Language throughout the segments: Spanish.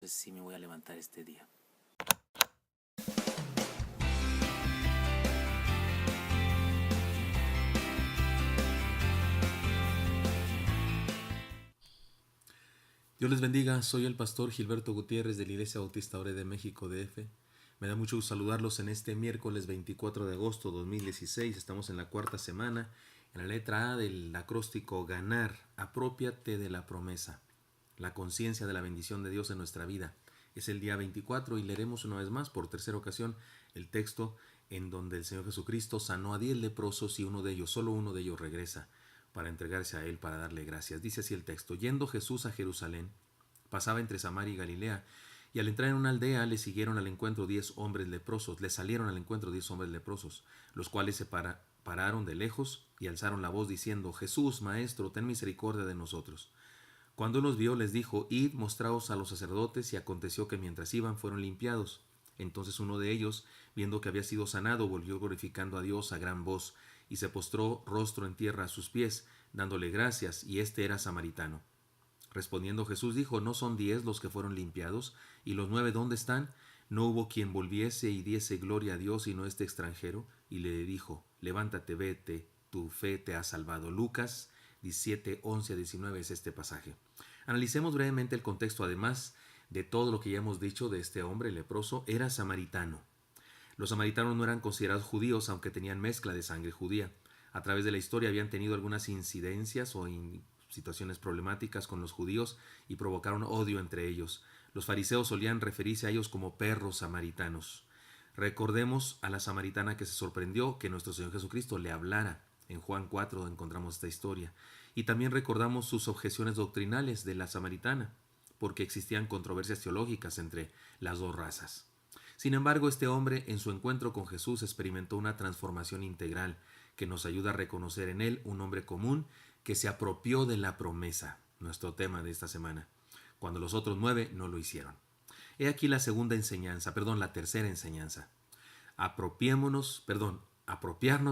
Sí me voy a levantar este día. Dios les bendiga, soy el pastor Gilberto Gutiérrez de la Iglesia Bautista Ore de México DF. Me da mucho gusto saludarlos en este miércoles 24 de agosto 2016. Estamos en la cuarta semana, en la letra A del acróstico ganar, apropiate de la promesa, la conciencia de la bendición de Dios en nuestra vida. Es el día 24 y leeremos una vez más por tercera ocasión el texto en donde el Señor Jesucristo sanó a 10 leprosos y solo uno de ellos regresa para entregarse a Él, para darle gracias. Dice así el texto: yendo Jesús a Jerusalén, pasaba entre Samaria y Galilea, y al entrar en una aldea le salieron al encuentro 10 hombres leprosos, los cuales se pararon de lejos y alzaron la voz diciendo: Jesús, Maestro, ten misericordia de nosotros. Cuando los vio, les dijo: id, mostraos a los sacerdotes. Y aconteció que mientras iban fueron limpiados. Entonces uno de ellos, viendo que había sido sanado, volvió glorificando a Dios a gran voz, y se postró rostro en tierra a sus pies, dándole gracias, y éste era samaritano. Respondiendo Jesús dijo: ¿no son 10 los que fueron limpiados? ¿Y los 9 dónde están? No hubo quien volviese y diese gloria a Dios sino este extranjero. Y le dijo: levántate, vete, tu fe te ha salvado. Lucas 17, 11 a 19 es este pasaje. Analicemos brevemente el contexto. Además de todo lo que ya hemos dicho de este hombre leproso, era samaritano. Los samaritanos no eran considerados judíos, aunque tenían mezcla de sangre judía. A través de la historia habían tenido algunas incidencias o situaciones problemáticas con los judíos y provocaron odio entre ellos. Los fariseos solían referirse a ellos como perros samaritanos. Recordemos a la samaritana que se sorprendió que nuestro Señor Jesucristo le hablara. En Juan 4 encontramos esta historia. Y también recordamos sus objeciones doctrinales de la samaritana, porque existían controversias teológicas entre las dos razas. Sin embargo, este hombre en su encuentro con Jesús experimentó una transformación integral que nos ayuda a reconocer en él un hombre común que se apropió de la promesa, nuestro tema de esta semana, cuando los otros 9 no lo hicieron. He aquí la tercera enseñanza. Apropiarnos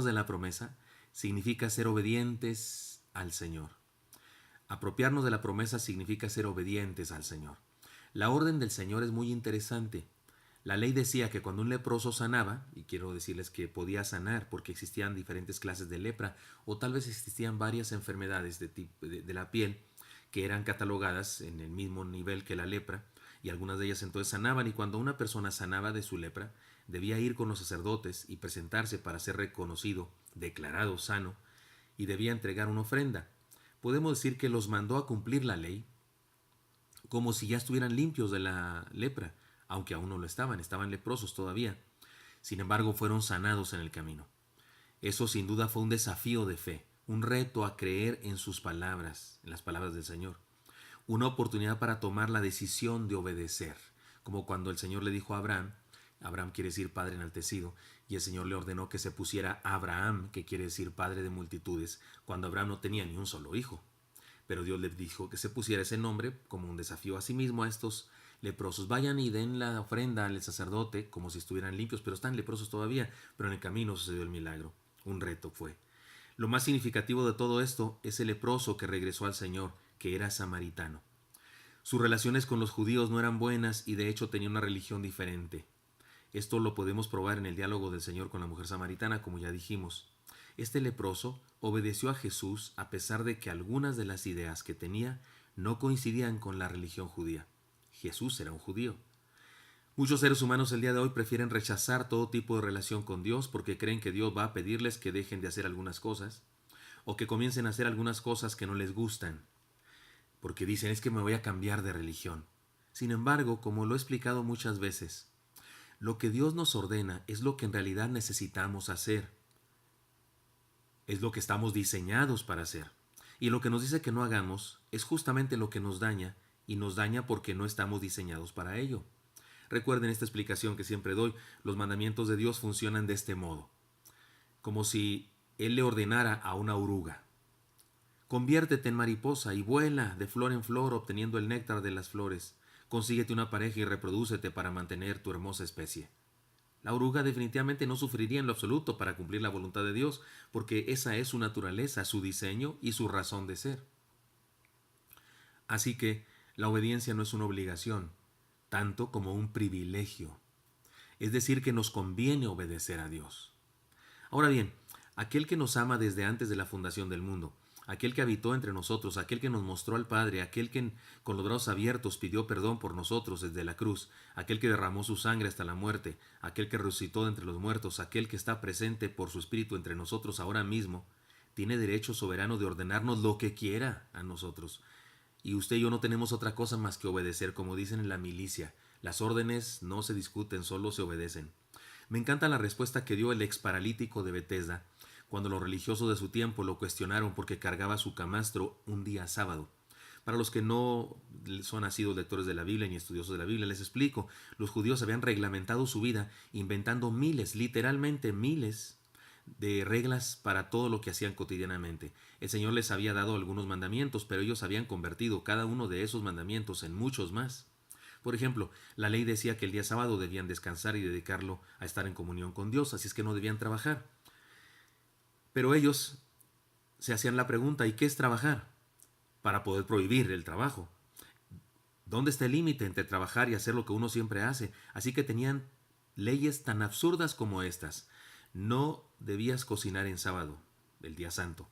de la promesa significa ser obedientes al Señor. Apropiarnos de la promesa significa ser obedientes al Señor. La orden del Señor es muy interesante. La ley decía que cuando un leproso sanaba, y quiero decirles que podía sanar porque existían diferentes clases de lepra, o tal vez existían varias enfermedades de la piel que eran catalogadas en el mismo nivel que la lepra, y algunas de ellas entonces sanaban, y cuando una persona sanaba de su lepra, debía ir con los sacerdotes y presentarse para ser reconocido, declarado sano, y debía entregar una ofrenda. Podemos decir que los mandó a cumplir la ley como si ya estuvieran limpios de la lepra, aunque aún no lo estaban leprosos todavía. Sin embargo, fueron sanados en el camino. Eso sin duda fue un desafío de fe, un reto a creer en sus palabras, en las palabras del Señor. Una oportunidad para tomar la decisión de obedecer, como cuando el Señor le dijo a Abraham, Abraham quiere decir padre enaltecido, y el Señor le ordenó que se pusiera Abraham, que quiere decir padre de multitudes, cuando Abraham no tenía ni un solo hijo. Pero Dios le dijo que se pusiera ese nombre como un desafío a sí mismo a estos leprosos. Vayan y den la ofrenda al sacerdote como si estuvieran limpios, pero están leprosos todavía. Pero en el camino sucedió el milagro. Un reto fue. Lo más significativo de todo esto es el leproso que regresó al Señor, que era samaritano. Sus relaciones con los judíos no eran buenas y de hecho tenía una religión diferente. Esto lo podemos probar en el diálogo del Señor con la mujer samaritana, como ya dijimos. Este leproso obedeció a Jesús a pesar de que algunas de las ideas que tenía no coincidían con la religión judía. Jesús era un judío. Muchos seres humanos el día de hoy prefieren rechazar todo tipo de relación con Dios porque creen que Dios va a pedirles que dejen de hacer algunas cosas o que comiencen a hacer algunas cosas que no les gustan, porque dicen: es que me voy a cambiar de religión. Sin embargo, como lo he explicado muchas veces, lo que Dios nos ordena es lo que en realidad necesitamos hacer. Es lo que estamos diseñados para hacer. Y lo que nos dice que no hagamos es justamente lo que nos daña, y nos daña porque no estamos diseñados para ello. Recuerden esta explicación que siempre doy: los mandamientos de Dios funcionan de este modo, como si Él le ordenara a una oruga: conviértete en mariposa y vuela de flor en flor obteniendo el néctar de las flores. Consíguete una pareja y reprodúcete para mantener tu hermosa especie. La oruga definitivamente no sufriría en lo absoluto para cumplir la voluntad de Dios, porque esa es su naturaleza, su diseño y su razón de ser. Así que la obediencia no es una obligación, tanto como un privilegio. Es decir, que nos conviene obedecer a Dios. Ahora bien, aquel que nos ama desde antes de la fundación del mundo, aquel que habitó entre nosotros, aquel que nos mostró al Padre, aquel que con los brazos abiertos pidió perdón por nosotros desde la cruz, aquel que derramó su sangre hasta la muerte, aquel que resucitó de entre los muertos, aquel que está presente por su Espíritu entre nosotros ahora mismo, tiene derecho soberano de ordenarnos lo que quiera a nosotros. Y usted y yo no tenemos otra cosa más que obedecer, como dicen en la milicia. Las órdenes no se discuten, solo se obedecen. Me encanta la respuesta que dio el ex paralítico de Betesda cuando los religiosos de su tiempo lo cuestionaron porque cargaba su camastro un día sábado. Para los que no son nacidos lectores de la Biblia ni estudiosos de la Biblia, les explico. Los judíos habían reglamentado su vida inventando miles, literalmente miles, de reglas para todo lo que hacían cotidianamente. El Señor les había dado algunos mandamientos, pero ellos habían convertido cada uno de esos mandamientos en muchos más. Por ejemplo, la ley decía que el día sábado debían descansar y dedicarlo a estar en comunión con Dios, así es que no debían trabajar. Pero ellos se hacían la pregunta, ¿y qué es trabajar? Para poder prohibir el trabajo. ¿Dónde está el límite entre trabajar y hacer lo que uno siempre hace? Así que tenían leyes tan absurdas como estas. No debías cocinar en sábado, el día santo.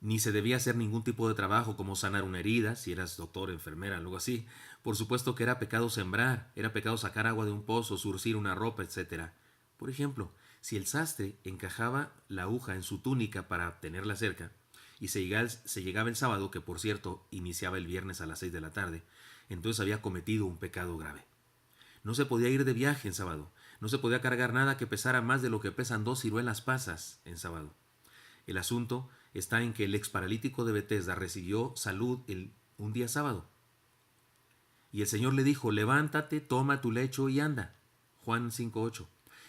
Ni se debía hacer ningún tipo de trabajo como sanar una herida, si eras doctor, enfermera, algo así. Por supuesto que era pecado sembrar, era pecado sacar agua de un pozo, surcir una ropa, etc. Por ejemplo, si el sastre encajaba la aguja en su túnica para tenerla cerca, y se llegaba el sábado, que por cierto iniciaba el viernes a las 6 de la tarde, entonces había cometido un pecado grave. No se podía ir de viaje en sábado, no se podía cargar nada que pesara más de lo que pesan 2 ciruelas pasas en sábado. El asunto está en que el ex paralítico de Betesda recibió salud un día sábado. Y el Señor le dijo, levántate, toma tu lecho y anda. Juan 5:8.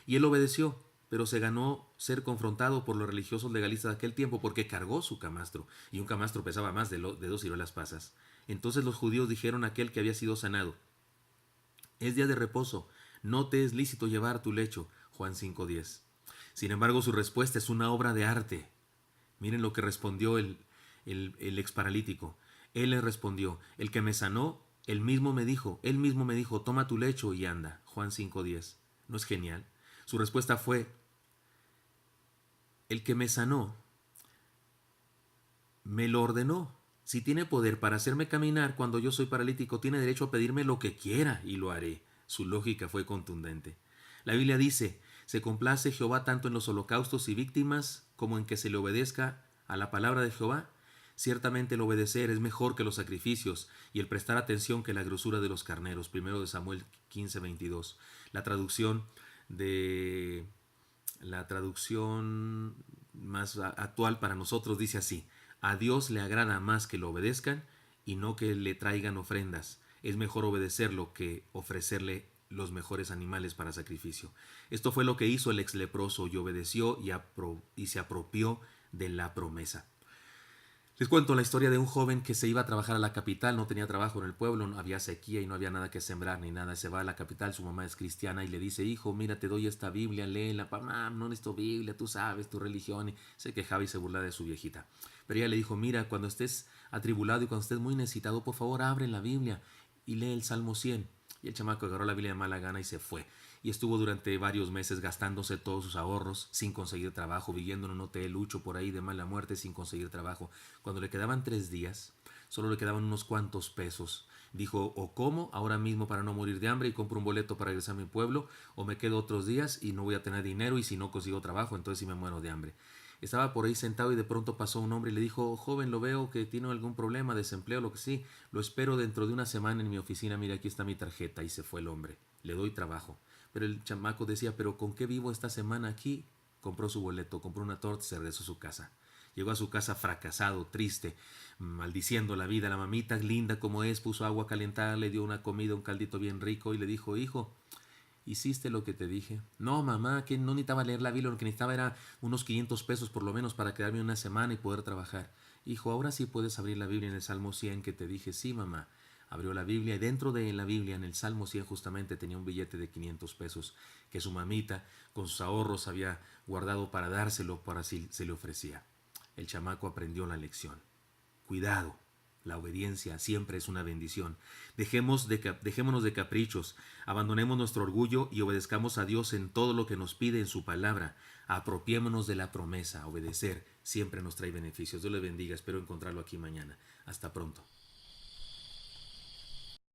Y él obedeció, pero se ganó ser confrontado por los religiosos legalistas de aquel tiempo porque cargó su camastro, y un camastro pesaba más de 2 ciruelas pasas. Entonces los judíos dijeron a aquel que había sido sanado, es día de reposo, no te es lícito llevar tu lecho. Juan 5:10. Sin embargo, su respuesta es una obra de arte. Miren lo que respondió el ex paralítico. Él le respondió, el que me sanó, él mismo me dijo, toma tu lecho y anda. Juan 5:10. ¿No es genial? Su respuesta fue, el que me sanó, me lo ordenó. Si tiene poder para hacerme caminar cuando yo soy paralítico, tiene derecho a pedirme lo que quiera y lo haré. Su lógica fue contundente. La Biblia dice, se complace Jehová tanto en los holocaustos y víctimas como en que se le obedezca a la palabra de Jehová. Ciertamente el obedecer es mejor que los sacrificios y el prestar atención que la grosura de los carneros. 1 Samuel 15:22. La traducción más actual para nosotros dice así, a Dios le agrada más que lo obedezcan y no que le traigan ofrendas. Es mejor obedecerlo que ofrecerle los mejores animales para sacrificio. Esto fue lo que hizo el ex leproso y obedeció y se apropió de la promesa. Les cuento la historia de un joven que se iba a trabajar a la capital, no tenía trabajo en el pueblo, no había sequía y no había nada que sembrar ni nada. Se va a la capital, su mamá es cristiana y le dice, hijo, mira, te doy esta Biblia, léela. Mamá, no necesito Biblia, tú sabes, tu religión. Y se quejaba y se burlaba de su viejita. Pero ella le dijo, mira, cuando estés atribulado y cuando estés muy necesitado, por favor, abre la Biblia y lee el Salmo 100. Y el chamaco agarró la Biblia de mala gana y se fue. Y estuvo durante varios meses gastándose todos sus ahorros sin conseguir trabajo, viviendo en un hotel lucho por ahí de mala muerte sin conseguir trabajo. Cuando le quedaban 3 días, solo le quedaban unos cuantos pesos. Dijo, o como ahora mismo para no morir de hambre y compro un boleto para regresar a mi pueblo, o me quedo otros días y no voy a tener dinero y si no consigo trabajo, entonces sí me muero de hambre. Estaba por ahí sentado y de pronto pasó un hombre y le dijo, joven, lo veo que tiene algún problema, desempleo, lo que sí, lo espero dentro de una semana en mi oficina, mira, aquí está mi tarjeta. Y se fue el hombre, le doy trabajo. Pero el chamaco decía, pero ¿con qué vivo esta semana aquí? Compró su boleto, compró una torta y se regresó a su casa. Llegó a su casa fracasado, triste, maldiciendo la vida. La mamita, linda como es, puso agua calentada, le dio una comida, un caldito bien rico y le dijo, hijo, ¿hiciste lo que te dije? No, mamá, que no necesitaba leer la Biblia, lo que necesitaba era unos 500 pesos por lo menos para quedarme una semana y poder trabajar. Hijo, ahora sí puedes abrir la Biblia en el Salmo 100 que te dije. Sí, mamá. Abrió la Biblia y dentro de la Biblia, en el Salmo 100 justamente, tenía un billete de 500 pesos que su mamita con sus ahorros había guardado para dárselo para si se le ofrecía. El chamaco aprendió la lección. Cuidado, La obediencia siempre es una bendición. Dejémonos de caprichos, abandonemos nuestro orgullo y obedezcamos a Dios en todo lo que nos pide en su palabra. Apropiémonos de la promesa. Obedecer siempre nos trae beneficios. Dios le bendiga. Espero encontrarlo aquí mañana. Hasta pronto.